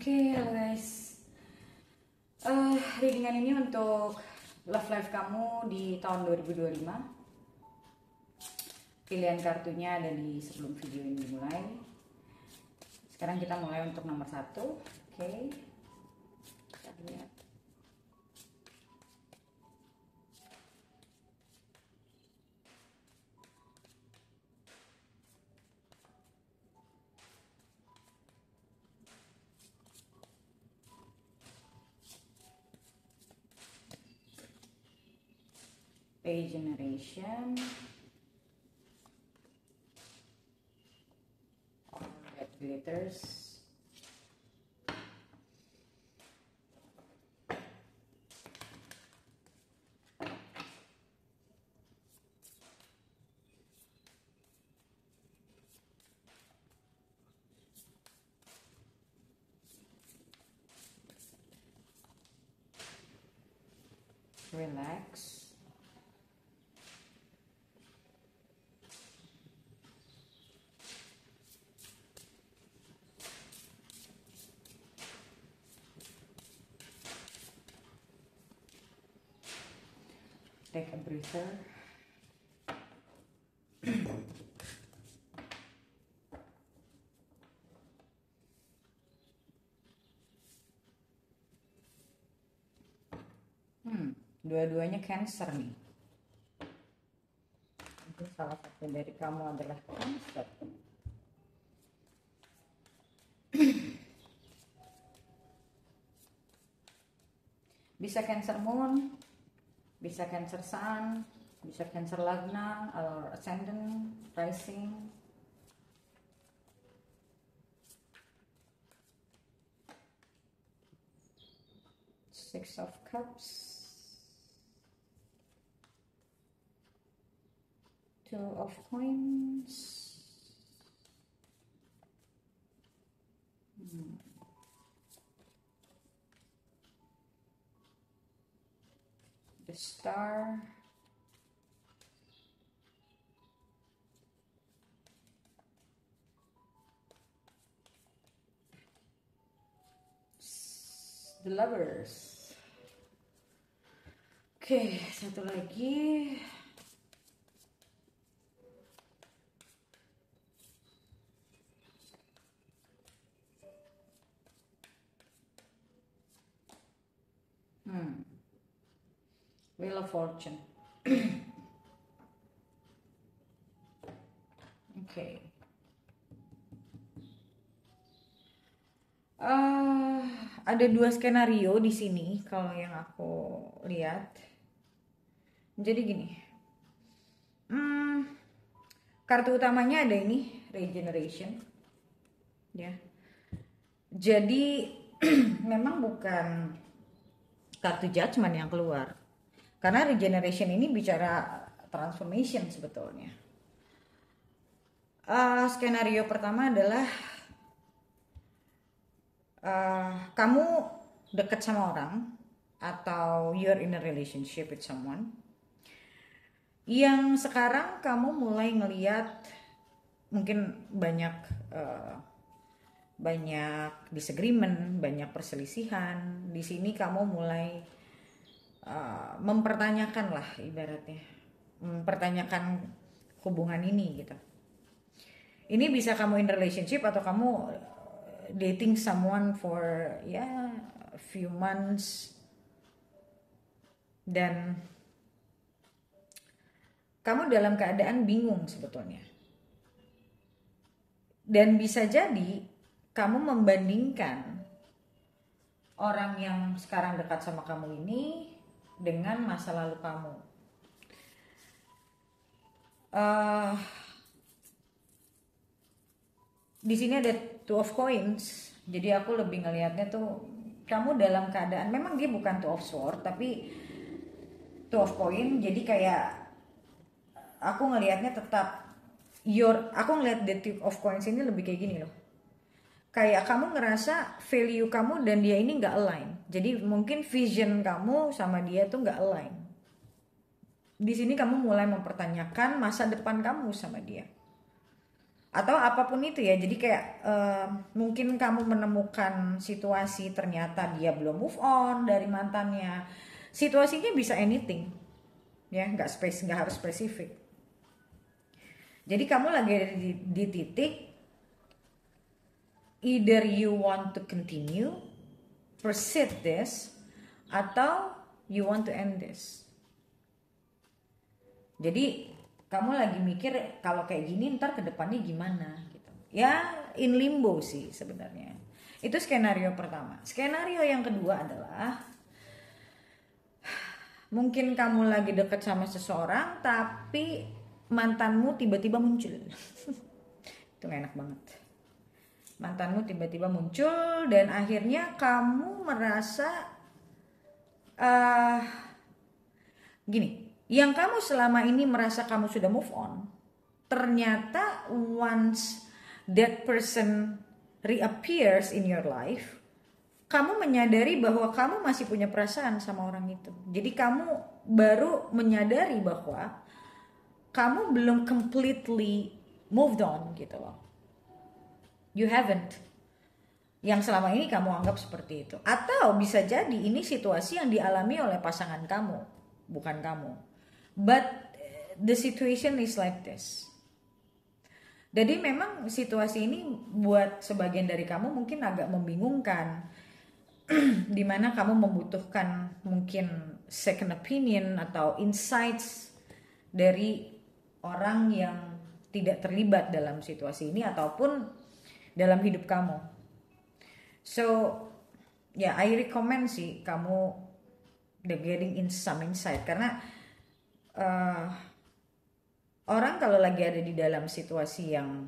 Oke, halo guys. Readingan ini untuk love life kamu di tahun 2025. Pilihan kartunya ada di sebelum video ini dimulai. Sekarang kita mulai untuk nomor 1. Oke, kita lihat. Page generation, red glitters, relax, take a breather. Dua-duanya Cancer nih. Mungkin salah satu dari kamu adalah Cancer. Bisa Cancer Moon, bisa Cancer Sun, bisa Cancer Lagna or Ascendant, Rising. Six of Cups, Two of Coins, the Star, the Lovers. Oke, satu lagi. Wheel of Fortune. Oke. Ada dua skenario di sini kalau yang aku lihat. Jadi gini. Kartu utamanya ada ini, Regeneration. Ya. Jadi memang bukan kartu Judgment yang keluar. Karena Regeneration ini bicara transformation sebetulnya. Skenario pertama adalah kamu dekat sama orang atau you're in a relationship with someone yang sekarang kamu mulai ngeliat mungkin banyak disagreement, banyak perselisihan. Di sini kamu mulai mempertanyakan lah ibaratnya, mempertanyakan hubungan ini gitu. Ini bisa kamu in relationship atau kamu dating someone for a few months dan kamu dalam keadaan bingung sebetulnya. Dan bisa jadi kamu membandingkan orang yang sekarang dekat sama kamu ini dengan masa lalu kamu. Di sini ada Two of Coins. Jadi aku lebih ngelihatnya tuh kamu dalam keadaan, memang dia bukan Two of Swords tapi Two of Coins. Jadi kayak aku ngelihatnya tetap aku ngelihat the Two of Coins ini lebih kayak gini loh. Kayak kamu ngerasa value kamu dan dia ini nggak align. Jadi mungkin vision kamu sama dia tuh nggak align. Di sini kamu mulai mempertanyakan masa depan kamu sama dia. atau apapun itu ya. Jadi kayak mungkin kamu menemukan situasi ternyata dia belum move on dari mantannya. Situasinya bisa anything, ya, nggak harus spesifik. Jadi kamu lagi ada di titik either you want to continue, proceed this, atau you want to end this. Jadi kamu lagi mikir kalau kayak gini ntar ke depannya gimana gitu. Ya in limbo sih sebenarnya. Itu skenario pertama. Skenario yang kedua adalah mungkin kamu lagi deket sama seseorang tapi mantanmu tiba-tiba muncul. Itu gak enak banget. Mantanmu tiba-tiba muncul dan akhirnya kamu merasa gini, yang kamu selama ini merasa kamu sudah move on, ternyata once that person reappears in your life, kamu menyadari bahwa kamu masih punya perasaan sama orang itu. Jadi kamu baru menyadari bahwa kamu belum completely moved on gitu loh. You haven't. Yang selama ini kamu anggap seperti itu. Atau bisa jadi ini situasi yang dialami oleh pasangan kamu, bukan kamu. But the situation is like this. Jadi memang situasi ini buat sebagian dari kamu mungkin agak membingungkan. Dimana kamu membutuhkan mungkin second opinion atau insights dari orang yang tidak terlibat dalam situasi ini ataupun dalam hidup kamu. So ya, I recommend sih kamu getting in some insight, karena orang kalau lagi ada di dalam situasi yang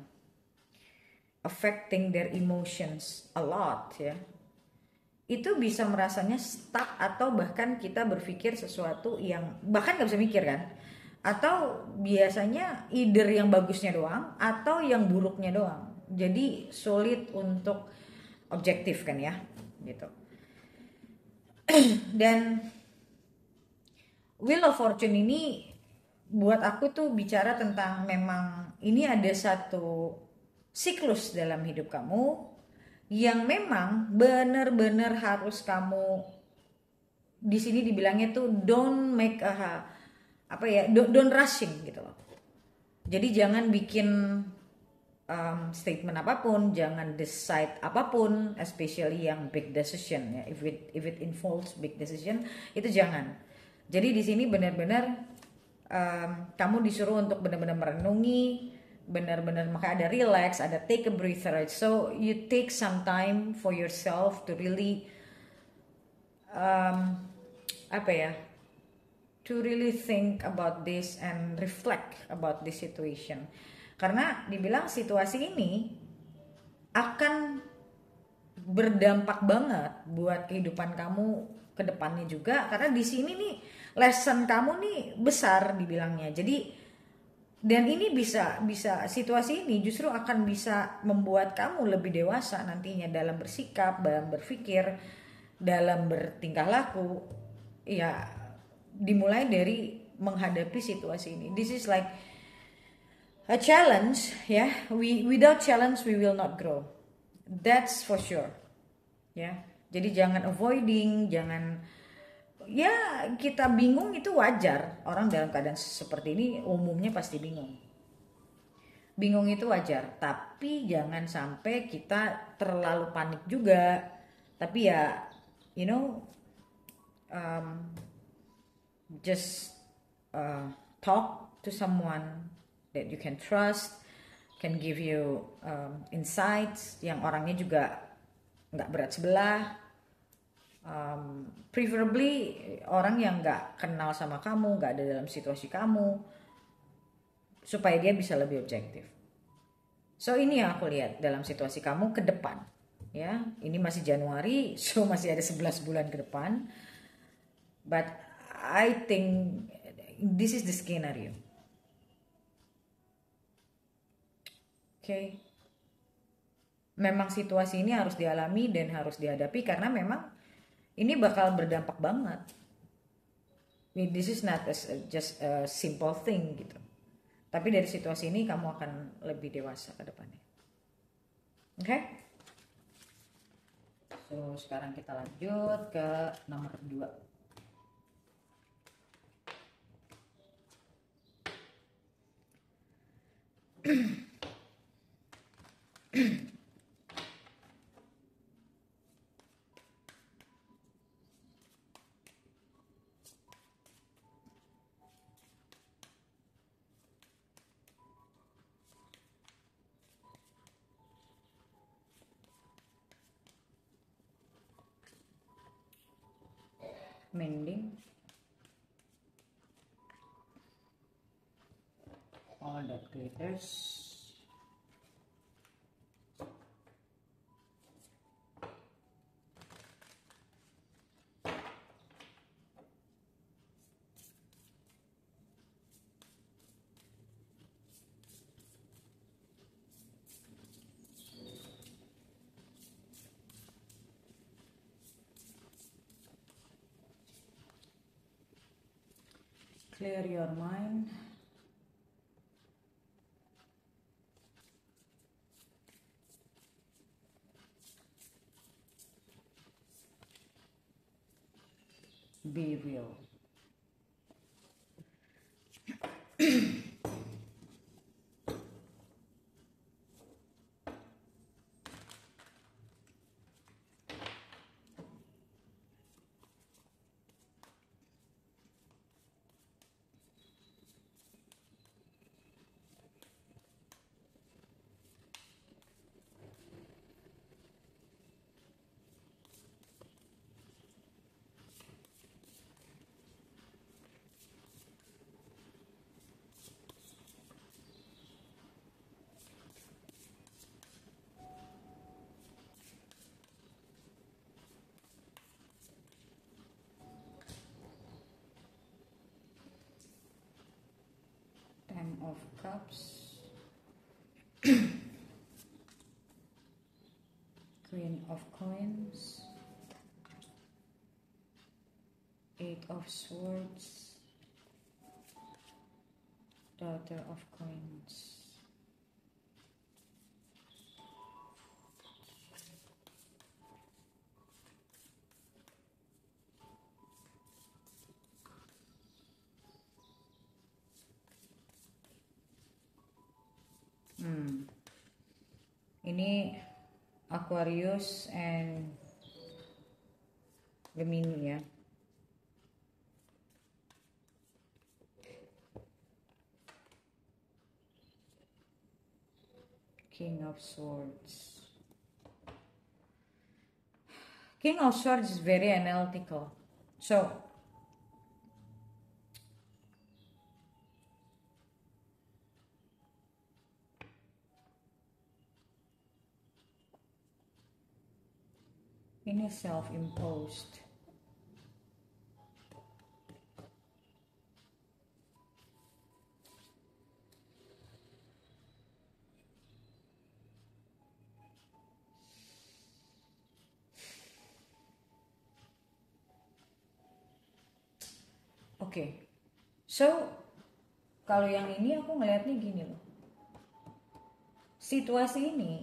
affecting their emotions a lot ya, itu bisa merasanya stuck atau bahkan kita berpikir sesuatu yang bahkan gak bisa mikir kan, atau biasanya either yang bagusnya doang atau yang buruknya doang, jadi sulit untuk objektif kan ya gitu. Dan Wheel of Fortune ini buat aku tuh bicara tentang memang ini ada satu siklus dalam hidup kamu yang memang benar-benar harus kamu, di sini dibilangnya tuh don't make don't rushing gitu loh. Jadi jangan bikin statement apapun, jangan decide apapun, especially yang big decision ya. If it involves big decision itu jangan. Jadi di sini benar-benar kamu disuruh untuk benar-benar merenungi, benar-benar, maka ada relax, ada take a breather. So you take some time for yourself to really to really think about this and reflect about this situation. Karena dibilang situasi ini akan berdampak banget buat kehidupan kamu ke depannya juga, karena di sini nih lesson kamu nih besar dibilangnya. Jadi dan ini bisa situasi ini justru akan bisa membuat kamu lebih dewasa nantinya dalam bersikap, dalam berpikir, dalam bertingkah laku. Ya, dimulai dari menghadapi situasi ini. This is like a challenge, ya. Without challenge we will not grow. That's for sure. Ya. Jadi jangan avoiding, jangan, ya kita bingung itu wajar. Orang dalam keadaan seperti ini umumnya pasti bingung. Bingung itu wajar, tapi jangan sampai kita terlalu panik juga. Tapi ya, you know, just talk to someone that you can trust, can give you insights yang orangnya juga nggak berat sebelah. Preferably orang yang nggak kenal sama kamu, nggak ada dalam situasi kamu, supaya dia bisa lebih objektif. So ini yang aku lihat dalam situasi kamu ke depan, ya. Ini masih Januari, so masih ada 11 bulan ke depan. But I think this is the scenario. Okay. Memang situasi ini harus dialami dan harus dihadapi karena memang ini bakal berdampak banget. This is not just a simple thing gitu. Tapi dari situasi ini kamu akan lebih dewasa ke depannya. Oke? Okay? So, sekarang kita lanjut ke nomor 2. Mending all that glitters. Clear your mind. Be real. Ten of Cups. Queen of Coins. Eight of Swords. Daughter of Coins. Ini Aquarius and Gemini ya. King of Swords. King of Swords is very analytical. So, ini self-imposed. Oke. So, kalau yang ini aku ngelihatnya gini loh. Situasi ini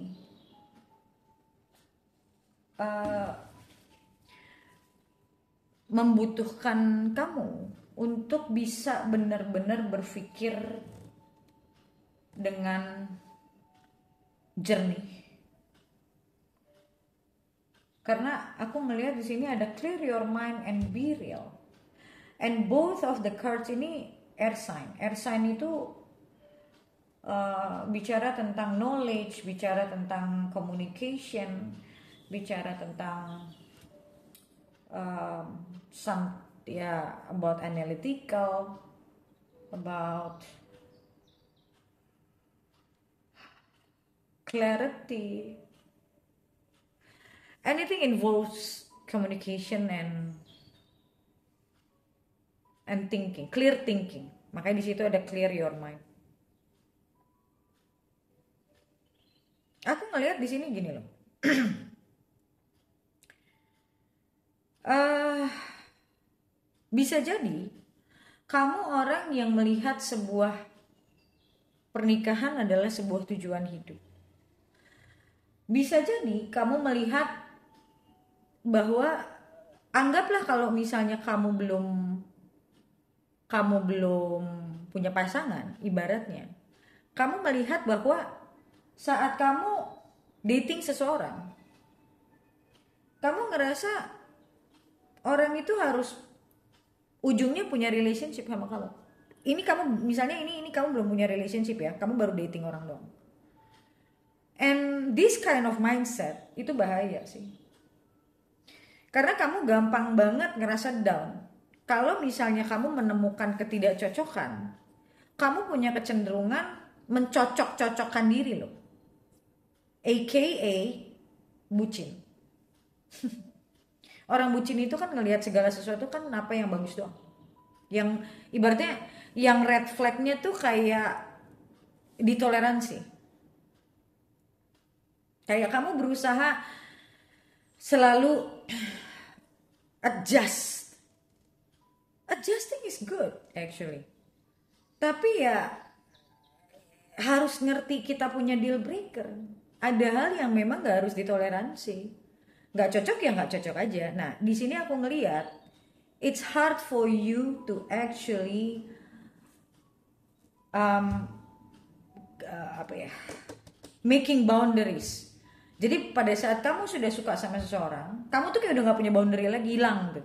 membutuhkan kamu untuk bisa benar-benar berpikir dengan jernih. Karena aku ngelihat di sini ada clear your mind and be real. And both of the cards ini air sign. Air sign itu bicara tentang knowledge, bicara tentang communication, bicara tentang about analytical, about clarity. Anything involves communication and thinking, clear thinking. Makanya di situ ada clear your mind. Aku ngelihat di sini gini loh. Bisa jadi kamu orang yang melihat sebuah pernikahan adalah sebuah tujuan hidup. Bisa jadi kamu melihat bahwa anggaplah kalau misalnya kamu belum punya pasangan, ibaratnya kamu melihat bahwa saat kamu dating seseorang, kamu ngerasa orang itu harus ujungnya punya relationship sama kamu. Ini kamu misalnya ini kamu belum punya relationship ya, kamu baru dating orang doang. And this kind of mindset itu bahaya sih. Karena kamu gampang banget ngerasa down. Kalau misalnya kamu menemukan ketidakcocokan, kamu punya kecenderungan mencocok-cocokkan diri loh. AKA bucin. Orang bucin itu kan ngelihat segala sesuatu kan apa yang bagus doang. Yang ibaratnya yang red flagnya tuh kayak ditoleransi. Kayak kamu berusaha selalu adjust. Adjusting is good actually. Tapi ya harus ngerti kita punya deal breaker. Ada hal yang memang gak harus ditoleransi. Gak cocok ya gak cocok aja. Nah di sini aku ngeliat it's hard for you to actually making boundaries. Jadi pada saat kamu sudah suka sama seseorang, kamu tuh kayak udah gak punya boundary lagi, hilang tuh.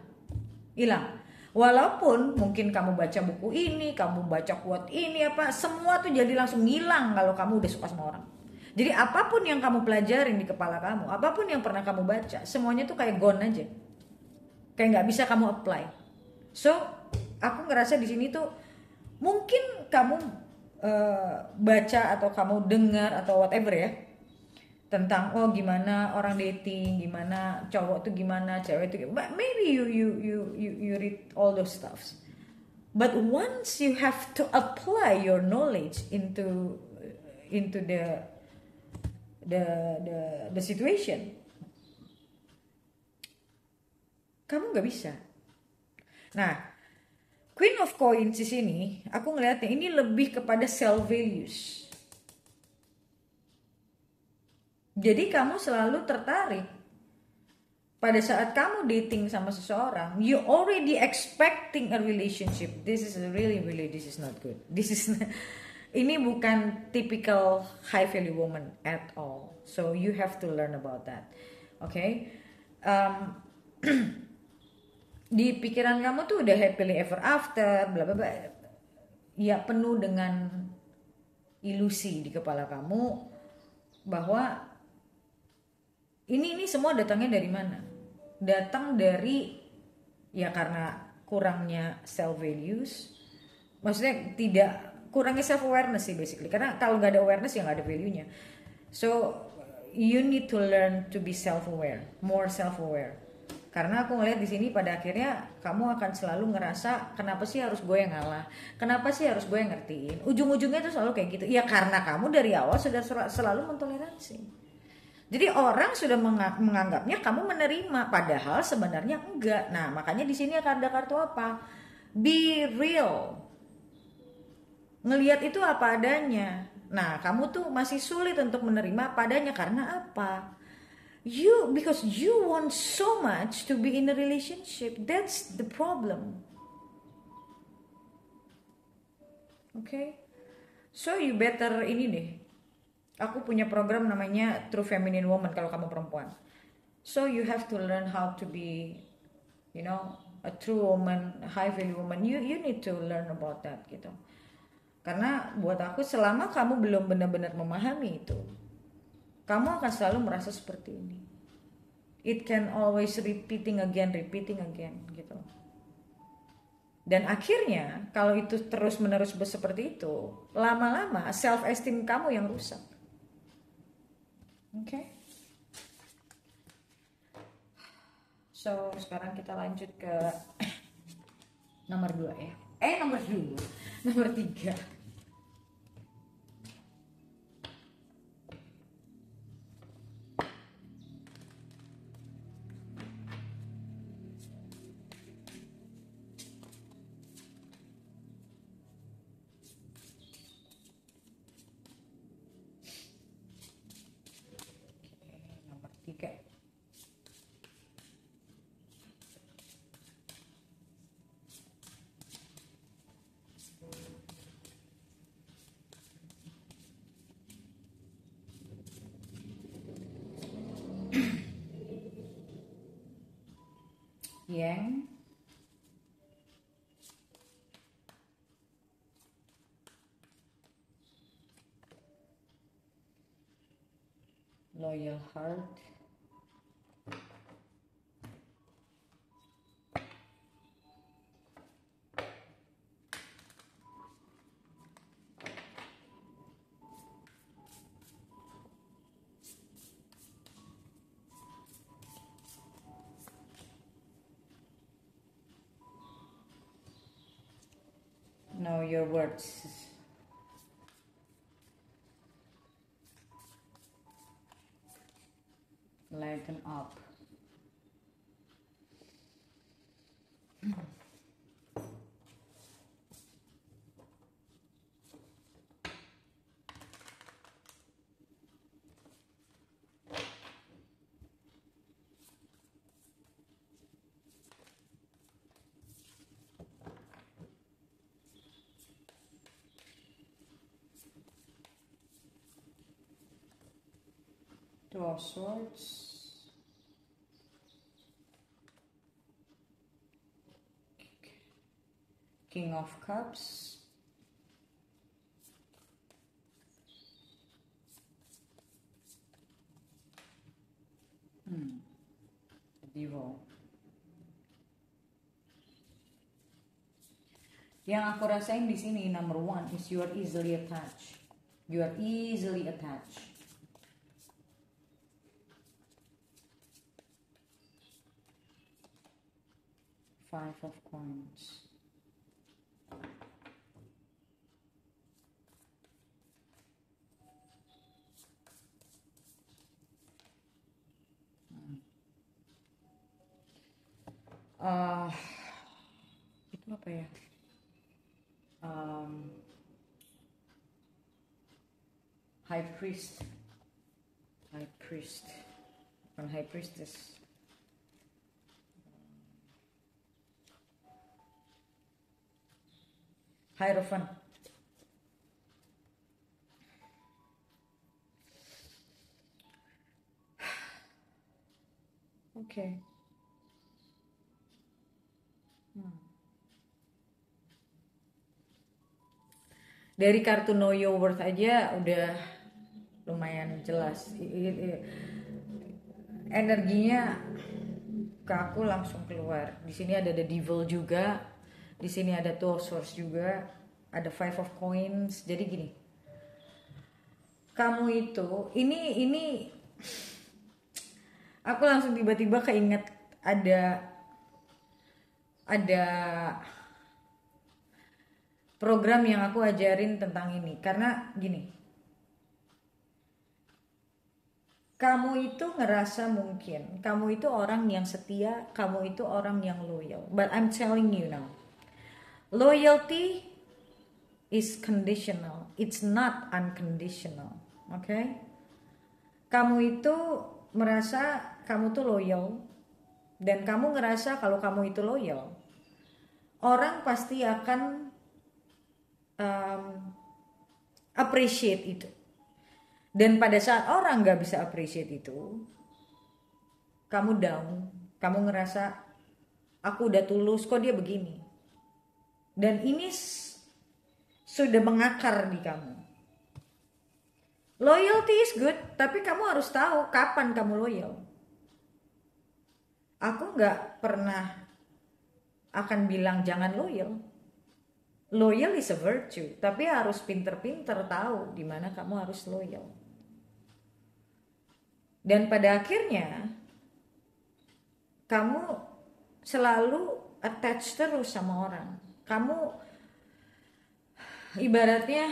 Hilang. Walaupun mungkin kamu baca buku ini, kamu baca quote ini apa, semua tuh jadi langsung hilang kalau kamu udah suka sama orang. Jadi apapun yang kamu pelajarin di kepala kamu, apapun yang pernah kamu baca, semuanya tuh kayak gone aja. Kayak nggak bisa kamu apply. So, aku ngerasa di sini tuh mungkin kamu baca atau kamu dengar atau whatever ya, tentang gimana orang dating, gimana cowok tuh gimana, cewek tuh gimana. Maybe you read all those stuffs. But once you have to apply your knowledge into the situation, kamu nggak bisa. Nah, Queen of Coins di sini, aku ngelihatnya ini lebih kepada self values. Jadi kamu selalu tertarik pada saat kamu dating sama seseorang, you already expecting a relationship. This is not good. Ini bukan typical high value woman at all. So you have to learn about that. Okay? Di pikiran kamu tuh udah happily ever after, bla bla bla. Ya penuh dengan ilusi di kepala kamu bahwa ini semua datangnya dari mana? Datang dari ya karena kurangnya self values. Maksudnya kurangnya self awareness sih basically. Karena kalau nggak ada awareness ya nggak ada value-nya. So you need to learn to be self aware, more self aware. Karena aku ngeliat di sini pada akhirnya kamu akan selalu ngerasa kenapa sih harus gue yang ngalah, kenapa sih harus gue yang ngertiin. Ujung-ujungnya itu selalu kayak gitu. Ya karena kamu dari awal sudah selalu mentoleransi. Jadi orang sudah menganggapnya kamu menerima, padahal sebenarnya enggak. Nah makanya di sini akan ada kartu apa? Be real. Ngelihat itu apa adanya. Nah kamu tuh masih sulit untuk menerima apa adanya karena apa? Because you want so much to be in a relationship. That's the problem. Okay? So you better ini deh. Aku punya program namanya True Feminine Woman kalau kamu perempuan. So you have to learn how to be, a true woman, high value woman. You need to learn about that gitu. Karena buat aku selama kamu belum benar-benar memahami itu, kamu akan selalu merasa seperti ini. It can always repeating again gitu. Dan akhirnya kalau itu terus-menerus seperti itu, lama-lama self esteem kamu yang rusak. Okay? So, sekarang kita lanjut ke nomor 2 ya. Nomor 3. Yang. Loyal heart. Know your words. Lighten up. Two of Swords. King of Cups. Devil. Yang aku rasain di sini number one is you are easily attached. You are easily attached. Five of Coins. Itu apa ya? High Priest. High Priest. Bukan High Priestess. Hierophant. Oke. Dari kartu Know Your Worth aja udah lumayan jelas. Energinya ke aku langsung keluar. Di sini ada The Devil juga. Di sini ada Two of Swords juga. Ada Five of Coins. Jadi gini. Kamu itu ini aku langsung tiba-tiba keinget ada program yang aku ajarin tentang ini. Karena gini, kamu itu ngerasa mungkin kamu itu orang yang setia, kamu itu orang yang loyal. But I'm telling you now, loyalty is conditional. It's not unconditional. Okay? Kamu itu merasa kamu tuh loyal, dan kamu ngerasa kalau kamu itu loyal, orang pasti akan appreciate itu. Dan pada saat orang gak bisa appreciate itu, kamu down, kamu ngerasa aku udah tulus kok dia begini. Dan ini sudah mengakar di kamu. Loyalty is good, tapi kamu harus tahu kapan kamu loyal. Aku gak pernah akan bilang jangan loyal. Loyal is a virtue, tapi harus pinter-pinter tahu di mana kamu harus loyal. Dan pada akhirnya kamu selalu attach terus sama orang. Kamu ibaratnya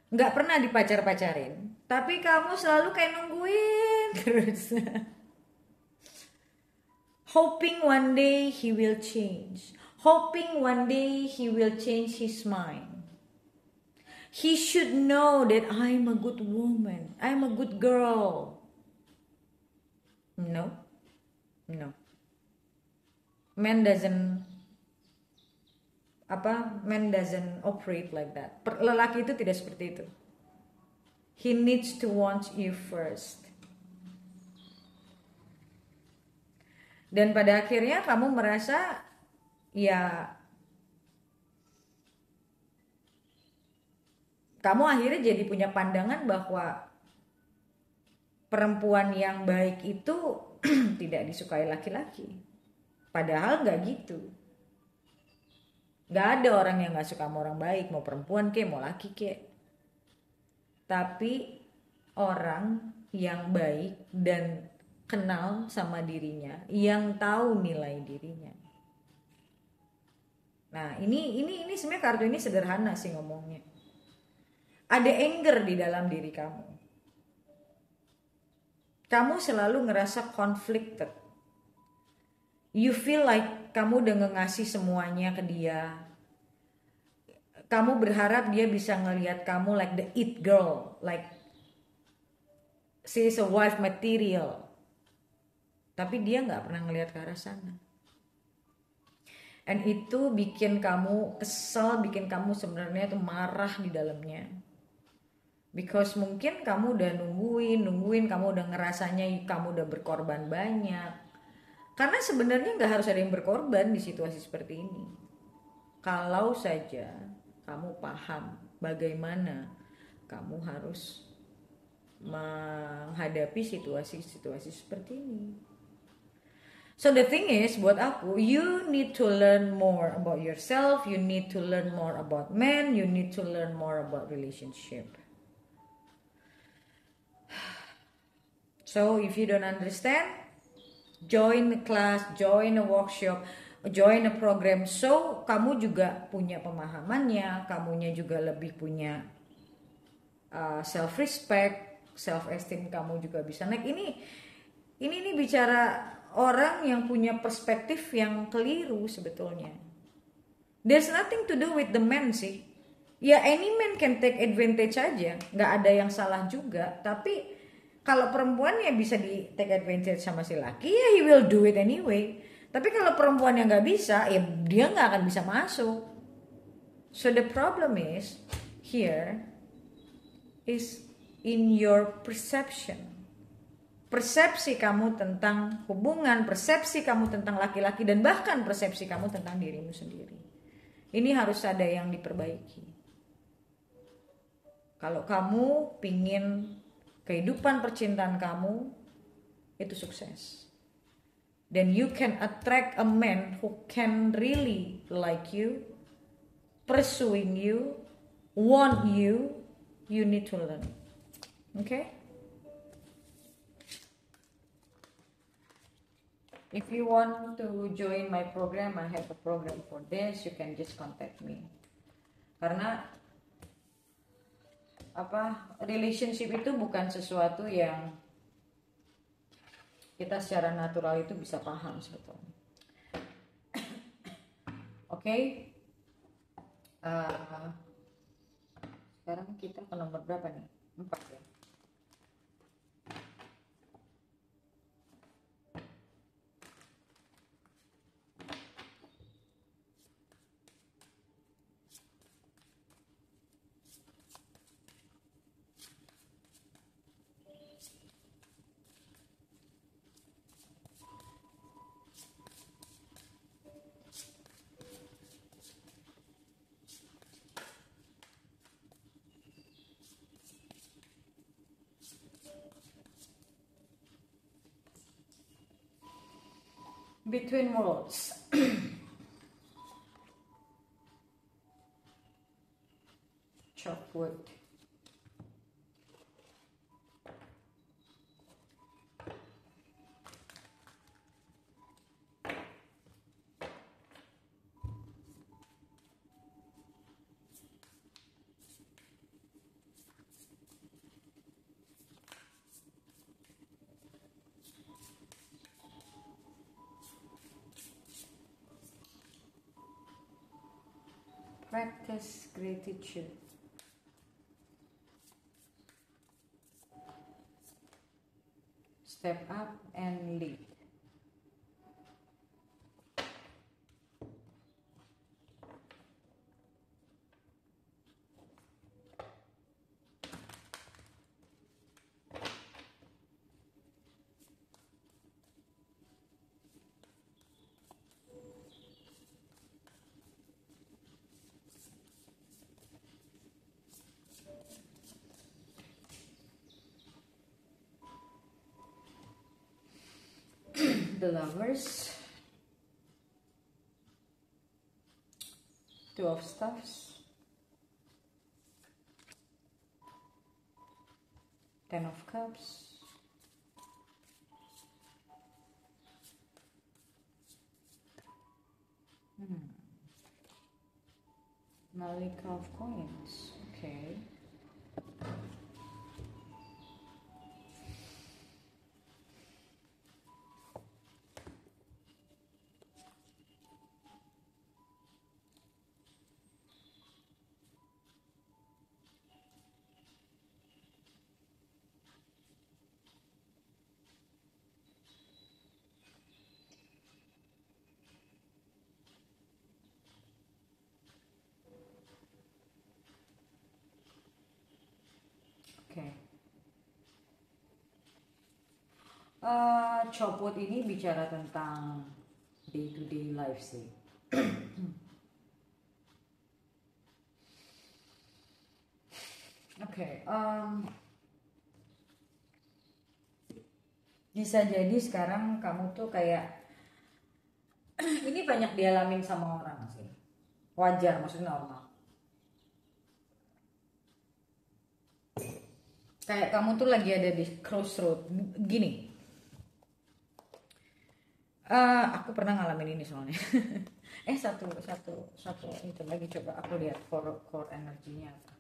nggak pernah dipacar-pacarin, tapi kamu selalu kayak nungguin terus. Hoping one day he will change. Hoping one day he will change his mind. He should know that I'm a good woman. I'm a good girl. No. Man doesn't operate like that. Lelaki itu tidak seperti itu. He needs to want you first. Dan pada akhirnya kamu merasa ya kamu akhirnya jadi punya pandangan bahwa perempuan yang baik itu tidak disukai laki-laki. Padahal nggak gitu. Nggak ada orang yang nggak suka sama orang baik, mau perempuan kek, mau laki kek. Tapi orang yang baik dan kenal sama dirinya, yang tahu nilai dirinya. Nah, ini sebenarnya kartu ini sederhana sih ngomongnya. Ada anger di dalam diri kamu. Kamu selalu ngerasa conflicted. You feel like kamu udah ngasih semuanya ke dia. Kamu berharap dia bisa ngelihat kamu like the it girl, like she is a wife material. Tapi dia nggak pernah ngelihat ke arah sana. And itu bikin kamu kesel, bikin kamu sebenarnya tuh marah di dalamnya. Because mungkin kamu udah nungguin, kamu udah ngerasanya kamu udah berkorban banyak. Karena sebenarnya nggak harus ada yang berkorban di situasi seperti ini. Kalau saja kamu paham bagaimana kamu harus menghadapi situasi-situasi seperti ini. So the thing is, buat aku, you need to learn more about yourself, you need to learn more about men, you need to learn more about relationship. So if you don't understand, join the class, join a workshop, join a program. So kamu juga punya pemahamannya, kamunya juga lebih punya self respect, self esteem kamu juga bisa naik. Ini bicara orang yang punya perspektif yang keliru sebetulnya. There's nothing to do with the man sih. Ya any man can take advantage aja, nggak ada yang salah juga. Tapi kalau perempuan ya bisa di take advantage sama si laki, ya he will do it anyway. Tapi kalau perempuan yang nggak bisa, ya dia nggak akan bisa masuk. So the problem is here is in your perception. Persepsi kamu tentang hubungan, persepsi kamu tentang laki-laki, dan bahkan persepsi kamu tentang dirimu sendiri. Ini harus ada yang diperbaiki. Kalau kamu pingin kehidupan percintaan kamu itu sukses, then you can attract a man who can really like you, pursuing you, want you. You need to learn. Okay? If you want to join my program, I have a program for this. You can just contact me. Karena relationship itu bukan sesuatu yang kita secara natural itu bisa paham sebetulnya. Oke. Sekarang kita ke nomor berapa nih? 4 ya. Between worlds. Chop wood. Practice gratitude. Step up and lead. The Lovers, Two of Staffs, Ten of Cups, Malika of Coins. Okay. Oke. Copot ini bicara tentang day to day life sih. Oke. Bisa jadi sekarang kamu tuh kayak ini banyak dialamin sama orang sih. Wajar, maksudnya normal. Kayak kamu tuh lagi ada di crossroad gini. Aku pernah ngalamin ini soalnya. satu itu lagi, coba aku lihat core energinya apa.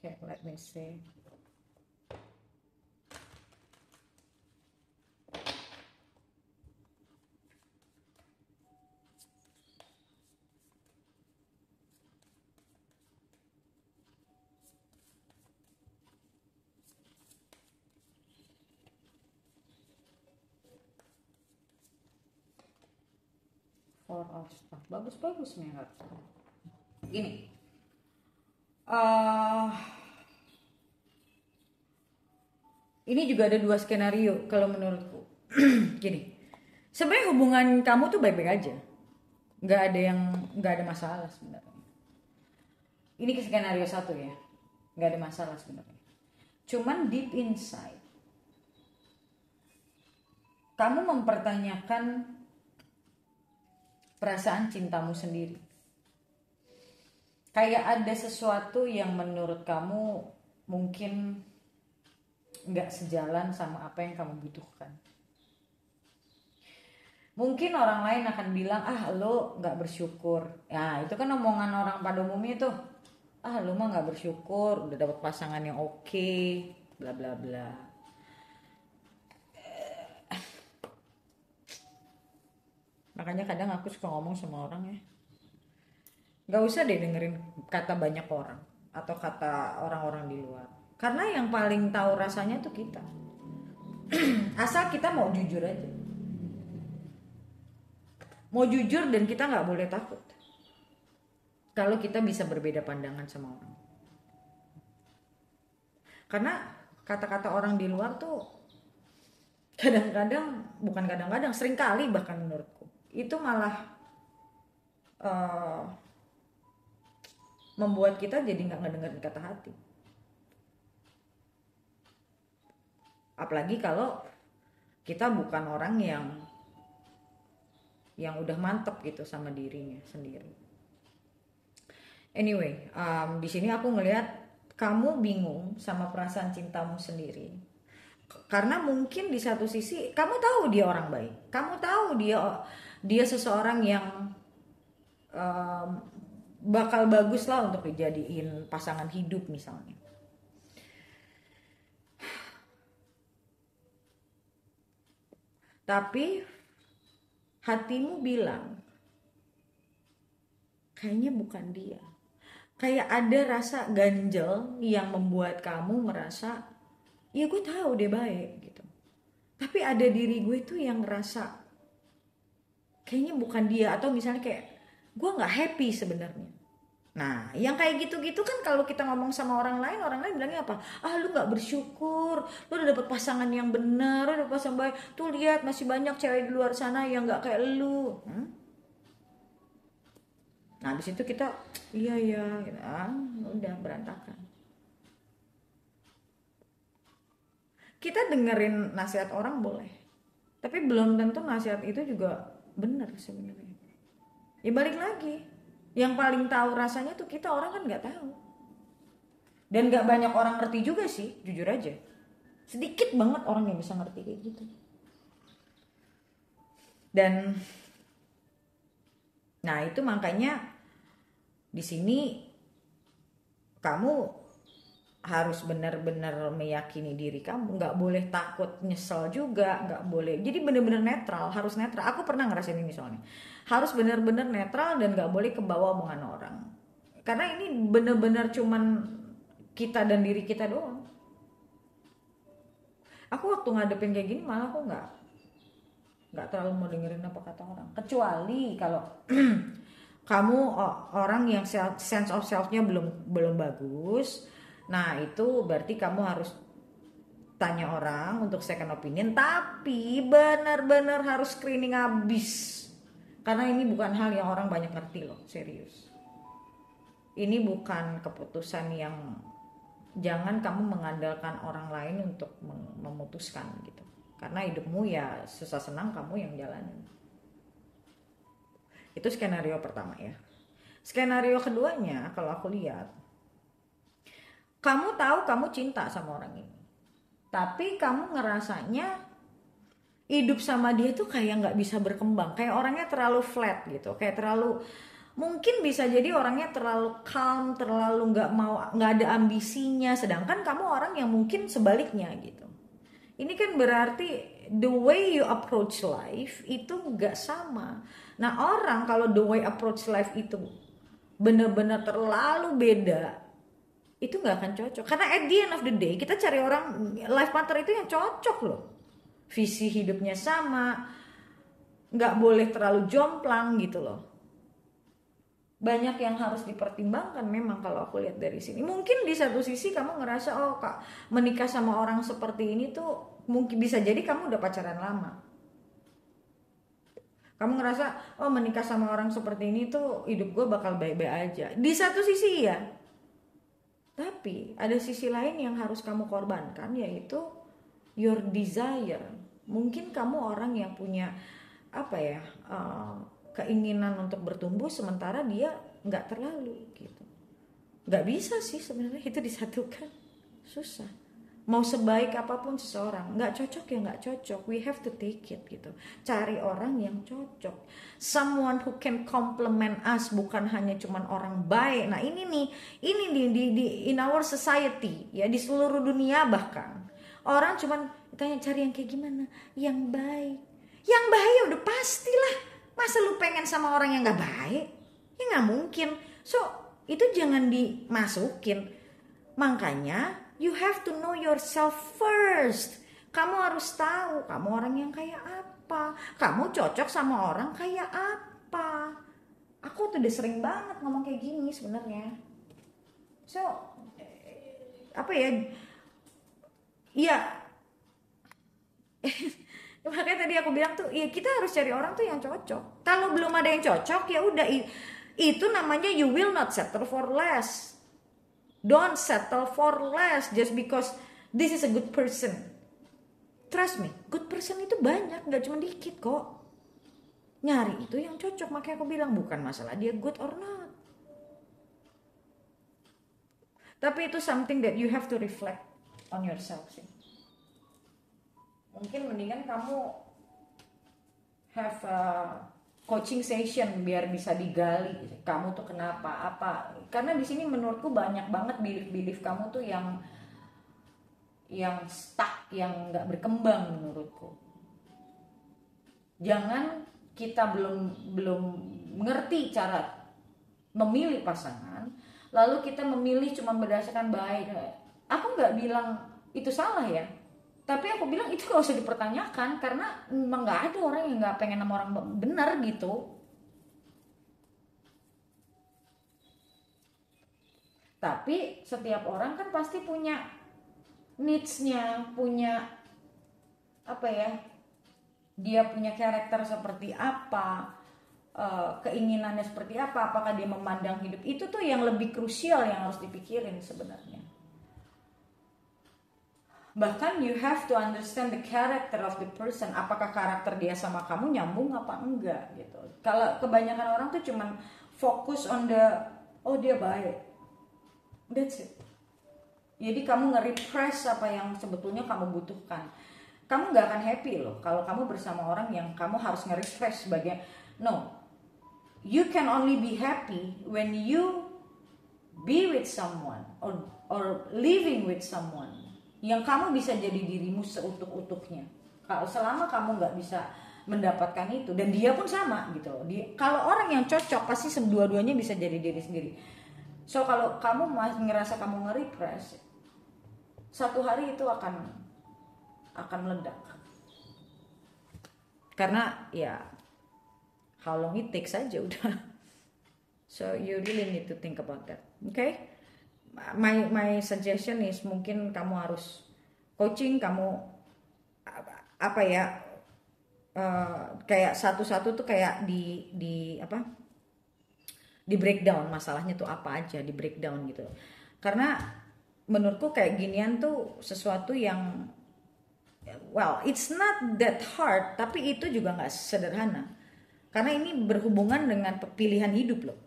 Okay, let me see. Four of Staff, bagus-bagus nih kartu. Gini, ini juga ada dua skenario kalau menurutku. Gini, sebenarnya hubungan kamu tuh baik-baik aja, nggak ada masalah sebenarnya. Ini ke skenario satu ya, nggak ada masalah sebenarnya. Cuman deep inside, kamu mempertanyakan perasaan cintamu sendiri. Kayak ada sesuatu yang menurut kamu mungkin nggak sejalan sama apa yang kamu butuhkan. Mungkin orang lain akan bilang, lo nggak bersyukur. Ya itu kan omongan orang pada umumnya tuh. Lo mah nggak bersyukur, udah dapat pasangan yang oke, bla bla bla. Makanya kadang aku suka ngomong sama orang ya, gak usah deh dengerin kata banyak orang atau kata orang-orang di luar, karena yang paling tahu rasanya tuh kita. Asal kita mau jujur aja, mau jujur, dan kita gak boleh takut kalau kita bisa berbeda pandangan sama orang. Karena kata-kata orang di luar tuh kadang-kadang, bukan kadang-kadang, sering kali bahkan menurutku itu malah membuat kita jadi nggak ngedengerin kata hati. Apalagi kalau kita bukan orang yang udah mantep gitu sama dirinya sendiri. Anyway, di sini aku ngelihat kamu bingung sama perasaan cintamu sendiri. Karena mungkin di satu sisi kamu tahu dia orang baik, kamu tahu dia seseorang yang bakal bagus lah untuk dijadiin pasangan hidup misalnya. Tapi hatimu bilang kayaknya bukan dia. Kayak ada rasa ganjel yang membuat kamu merasa, ya gue tahu dia baik gitu, tapi ada diri gue tuh yang ngerasa kayaknya bukan dia. Atau misalnya kayak gue nggak happy sebenarnya. Nah, yang kayak gitu-gitu kan kalau kita ngomong sama orang lain bilangnya apa? Lu nggak bersyukur, lu udah dapet pasangan yang benar, lu udah dapet pasangan baik. Tuh lihat masih banyak cewek di luar sana yang nggak kayak lu. Nah, habis itu kita iya gitu. Udah berantakan. Kita dengerin nasihat orang boleh, tapi belum tentu nasihat itu juga benar sebenarnya. Ya balik lagi, yang paling tahu rasanya tuh kita, orang kan nggak tahu. Dan nggak banyak orang ngerti juga sih, jujur aja. Sedikit banget orang yang bisa ngerti kayak gitu. Dan nah itu makanya di sini kamu harus benar-benar meyakini diri kamu, nggak boleh takut nyesel juga, nggak boleh, jadi benar-benar netral, harus netral. Aku pernah ngerasain ini soalnya, harus benar-benar netral dan nggak boleh kebawa omongan orang, karena ini benar-benar cuman kita dan diri kita doang. Aku waktu ngadepin kayak gini malah aku nggak terlalu mau dengerin apa kata orang, kecuali kalau kamu orang yang sense of self-nya belum bagus. Nah itu berarti kamu harus tanya orang untuk second opinion, tapi benar-benar harus screening habis, karena ini bukan hal yang orang banyak ngerti loh, serius. Ini bukan keputusan yang, jangan kamu mengandalkan orang lain untuk memutuskan gitu, karena hidupmu ya susah senang kamu yang jalanin. Itu skenario pertama ya. Skenario keduanya kalau aku lihat, kamu tahu kamu cinta sama orang ini, tapi kamu ngerasanya hidup sama dia tuh kayak nggak bisa berkembang, kayak orangnya terlalu flat gitu, kayak terlalu, mungkin bisa jadi orangnya terlalu calm, terlalu nggak ada ambisinya, sedangkan kamu orang yang mungkin sebaliknya gitu. Ini kan berarti the way you approach life itu nggak sama. Nah orang kalau the way approach life itu bener-bener terlalu beda, itu nggak akan cocok, karena at the end of the day kita cari orang life partner itu yang cocok loh, visi hidupnya sama, nggak boleh terlalu jomplang gitu loh. Banyak yang harus dipertimbangkan memang kalau aku lihat dari sini. Mungkin di satu sisi kamu ngerasa oh kak, menikah sama orang seperti ini tuh mungkin bisa jadi kamu udah pacaran lama, kamu ngerasa oh menikah sama orang seperti ini tuh hidup gue bakal baik-baik aja. Di satu sisi ya, tapi ada sisi lain yang harus kamu korbankan, yaitu your desire. Mungkin kamu orang yang punya apa ya, keinginan untuk bertumbuh, sementara dia nggak terlalu gitu. Nggak bisa sih sebenarnya itu disatukan, susah. Mau sebaik apapun seseorang, nggak cocok ya nggak cocok. We have to take it gitu. Cari orang yang cocok, someone who can complement us, bukan hanya cuman orang baik. Nah ini nih, ini di in our society ya, di seluruh dunia bahkan orang cuman tanya cari yang kayak gimana, yang baik. Yang baik ya udah pastilah. Masa lu pengen sama orang yang nggak baik? Ya nggak mungkin. So itu jangan dimasukin. Makanya you have to know yourself first. Kamu harus tahu kamu orang yang kayak apa, kamu cocok sama orang kayak apa. Aku tuh udah sering banget ngomong kayak gini sebenarnya. So apa ya, ya makanya tadi aku bilang tuh ya kita harus cari orang tuh yang cocok. Kalau belum ada yang cocok ya udah, itu namanya you will not settle for less. Don't settle for less just because this is a good person. Trust me, good person itu banyak, gak cuma dikit kok. Nyari itu yang cocok, makanya aku bilang bukan masalah dia good or not. Tapi itu something that you have to reflect on yourself sih. Mungkin mendingan kamu have a coaching session biar bisa digali kamu tuh kenapa apa, karena di sini menurutku banyak banget belief kamu tuh yang stuck, yang nggak berkembang menurutku. Jangan kita belum mengerti cara memilih pasangan, lalu kita memilih cuma berdasarkan baik. Aku nggak bilang itu salah ya, tapi aku bilang itu gak usah dipertanyakan, karena memang gak ada orang yang gak pengen sama orang benar gitu. Tapi setiap orang kan pasti punya needs-nya, punya apa ya, dia punya karakter seperti apa, keinginannya seperti apa, apakah dia memandang hidup. Itu tuh yang lebih krusial yang harus dipikirin sebenarnya. Bahkan you have to understand the character of the person. Apakah karakter dia sama kamu nyambung apa enggak gitu. Kalau kebanyakan orang tuh cuman fokus on the, oh dia baik, that's it. Jadi kamu nge-repress apa yang sebetulnya kamu butuhkan. Kamu nggak akan happy loh kalau kamu bersama orang yang kamu harus nge-repress sebagai, no. You can only be happy when you be with someone or living with someone yang kamu bisa jadi dirimu seutuh-utuhnya. Kalau selama kamu nggak bisa mendapatkan itu, dan dia pun sama gitu. Kalau orang yang cocok pasti dua-duanya bisa jadi diri sendiri. So kalau kamu masih ngerasa kamu nge-repress, satu hari itu akan meledak. Karena ya how long it takes aja udah. So you really need to think about that. Okay? My suggestion is mungkin kamu harus coaching, kamu apa ya, kayak satu-satu tuh kayak di breakdown masalahnya tuh apa aja, di breakdown gitu. Karena menurutku kayak ginian tuh sesuatu yang, well, it's not that hard, tapi itu juga nggak sederhana. Karena ini berhubungan dengan pilihan hidup loh.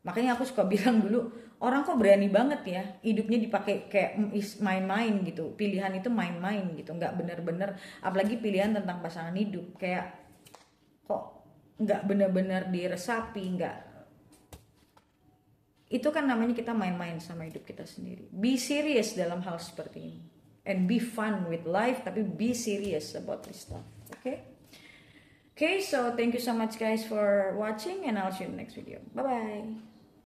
Makanya aku suka bilang dulu, orang kok berani banget ya hidupnya dipakai kayak main-main gitu. Pilihan itu main-main gitu, nggak bener-bener. Apalagi pilihan tentang pasangan hidup, kayak kok nggak bener-bener diresapi, nggak. Itu kan namanya kita main-main sama hidup kita sendiri. Be serious dalam hal seperti ini. And be fun with life, tapi be serious about this stuff. Okay? Okay, so thank you so much guys for watching, and I'll see you in the next video. Bye-bye.